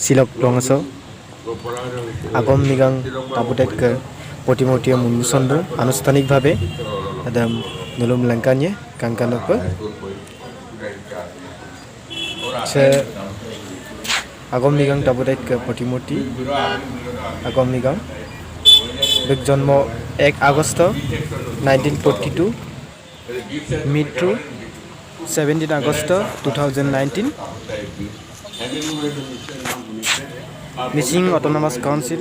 silok dongso Agam Migang Tabu Taid ke প্ৰতিমূৰ্তি উন্মোচন আনুষ্ঠানিকভাৱে একদম নুলুম লংকানিয়ে কাংকানক Agam Migang Tabu Taid ke প্ৰতিমূৰ্তি Agam Migang জন্ম 1 আগষ্ট 1942 মৃত্যু 17 August 2019 Missing Autonomous Council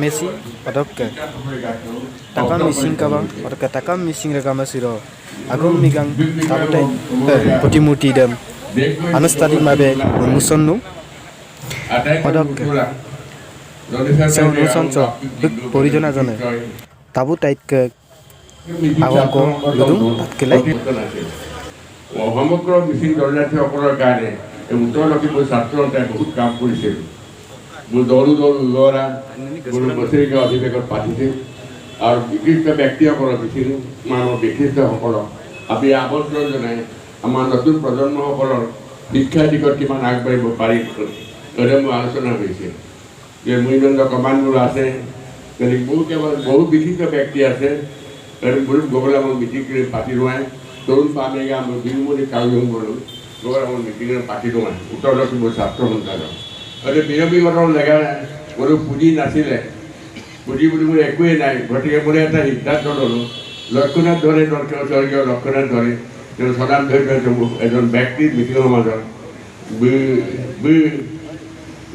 MAC অধ্যক্ষ Takam Missing Kabang অধ্যক্ষ Takam Missing Regamasiro Agam Migang Tabu Taid প্ৰতিমূৰ্তি দম আনুষ্ঠানিকভাৱে উন্মোচন অধ্যক্ষ উন্মোচন পৰিজনা জনে Tabu Taid ke আগম লুডুম তাতকেলাই সমগ্ৰ মিচিং জনজাতিসকলৰ কাৰণে উত্তৰ লখিমপুৰ ছাত্ৰসকলে বহুত কাম কৰিছিল দৌৰো ল'ৰা বছৰেকীয়া অধিৱেশন পাতিছিল আৰু বিশিষ্ট ব্যক্তিসকলক মিচিং মানুহৰ বিশিষ্টসকলক আমি আমন্ত্ৰণ জনাই আমাৰ নতুন প্ৰজন্মসকলৰ শিক্ষাৰ দিশত কিমান আগবাঢ়িব পাৰি মোৰ আলোচনা হৈছিল যে মূল্যদণ্ড কমাণ্ডবোৰ আছে বহু বিশিষ্ট ব্যক্তি আছে বহুত গগলা মোৰ মিটিং পাতি ৰোৱাই তৰুণ পামেগা মোৰ বিহুমণি কাউজং গ'লোঁ গগলা মোৰ মিটিং পাতি ৰোৱাই উত্তৰ লখিমপুৰ ছাত্ৰ সন্থানৰ আৰু বিৰবিগতৰ জেগা মোৰ পুঁজি নাছিলে পুঁজি বুলি মোৰ একোৱেই নাই গতিকে মোৰ এটা সিদ্ধান্ত ল'লোঁ লক্ষ্যনাথ ধৰে স্বৰ্গীয় লক্ষ্যনাথ ধৰে তেওঁ সদান ধৈৰ্য এজন ব্যক্তিৰ মিটিঙৰ মাজত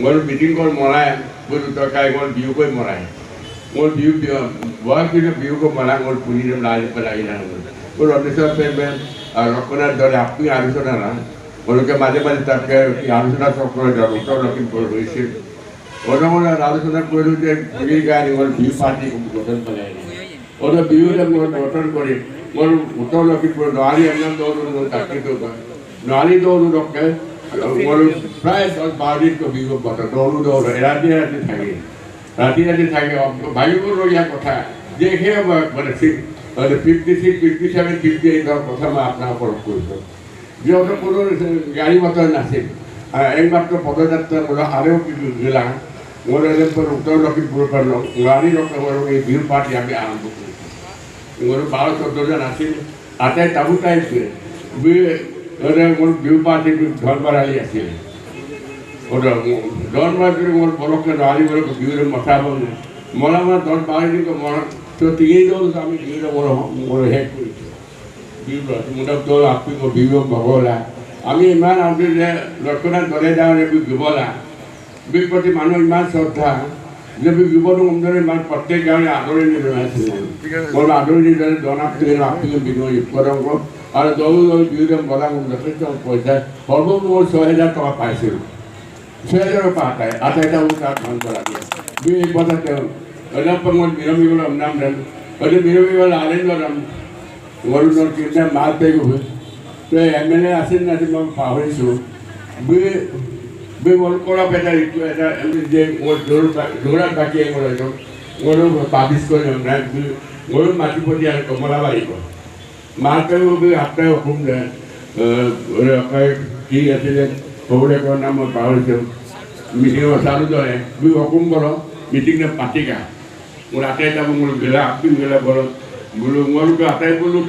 মোৰ মিটিংখন মৰাই মোৰ টকাই মোৰ বিহুকৈ মৰাই মোৰ বিহু বয়স কিন্তু বিহুকৈ মৰা মোৰ পুঁজি লাগি মোৰ অনিশ্চয় পেমেণ্ট আৰু লক্ষ্যনাথ ধৰে আপুনি আলোচনা না তেওঁলোকে মাজে মাজে তাতকৈ আলোচনা চক্ৰ উত্তৰ লখিমপুৰ হৈছিল অনুমোদন আলোচনা কৰিলোঁ যে পুঁজিৰ কাৰণে মোৰ বিহু পাৰ্টি গঠন পেলাই বিহুতে মই গঠন কৰি মোৰ উত্তৰ লখিমপুৰ নোৱাৰী এমন দৌৰো তাকেতো নোৱাৰী দৌৰো ৰখে মোৰ প্ৰায় 10-12 দিন বিহু পতা দৌৰো ৰাতি ৰাতি থাকে ভাবিবলগীয়া কথা যে সেই মানে 56, 57, 58 কথা মই আপোনালোকক কৈছোঁ যিহেতু কোনো গাড়ী মটৰ নাছিল একমাত্ৰ পদযাত্ৰা আৰেও গেলা মোৰ এজন উত্তৰ লখিমপুৰৰ পৰা নোৱাৰী ৰকমৰ এই বিহু পাৰ্টি আমি আৰম্ভ কৰিছোঁ মোৰ 12-14 জন আছিল আটাই Tabu Taid মোৰ বিহু পাৰ্টি ধনবাৰী আছিল ধনবাৰী মোৰ বলকে নোৱাৰী বলক বিহুৰে মঠাব মলা মই 10-12 দিন মনত তো 3 দল আমি বিহুৰে মোৰ শেষ কৰিছোঁ মুদক দল আপনি বিহু ভগলা আমি ইমান আমি যে লক্ষ্যনাথ ধৰে যাওঁ বিবলা বিহুৰ প্ৰতি মানুহ ইমান শ্ৰদ্ধা যে বিহুটো সুন্দৰ ইমান প্ৰত্যেক গাঁৱে আদৰণি জনাইছিল মোৰ আদৰণি জনাই জনাবলৈ আপনি বিহু উৎপাদক আৰু দল বিহুৰে বলা যথেষ্ট পইচা সৰ্বমুঠ 6,000 টকা পাইছিল 6,000 টকা আটাইটা তাত ধন কৰা বিহু এই কথা তেওঁ অলপ মই বিৰমিগলৰ নাম দেন বিৰমিগল আৰেঞ্জৰাম গৰুনৰ কিনা মাল পেগ তো MLA আছিল নাছিল মই পাহৰিছোঁ বল কৰা পেটা এটা যে মোৰ দৌৰা বাকী গৰু পাবিছ কৰি গৰু মাটিপতি আৰু কমলাবাৰী মাল পেগ আপোনাৰ অসম কি আছিলে সবুৰেকৰ নাম মই পাহৰিছোঁ মিটিঙৰ চালু ধৰে অসম বৰ মিটিং পাতিকা মোৰ আটাইটা মোৰ গেলা আপনি গেলা বৰ বোলো মোৰ আটাই বোলো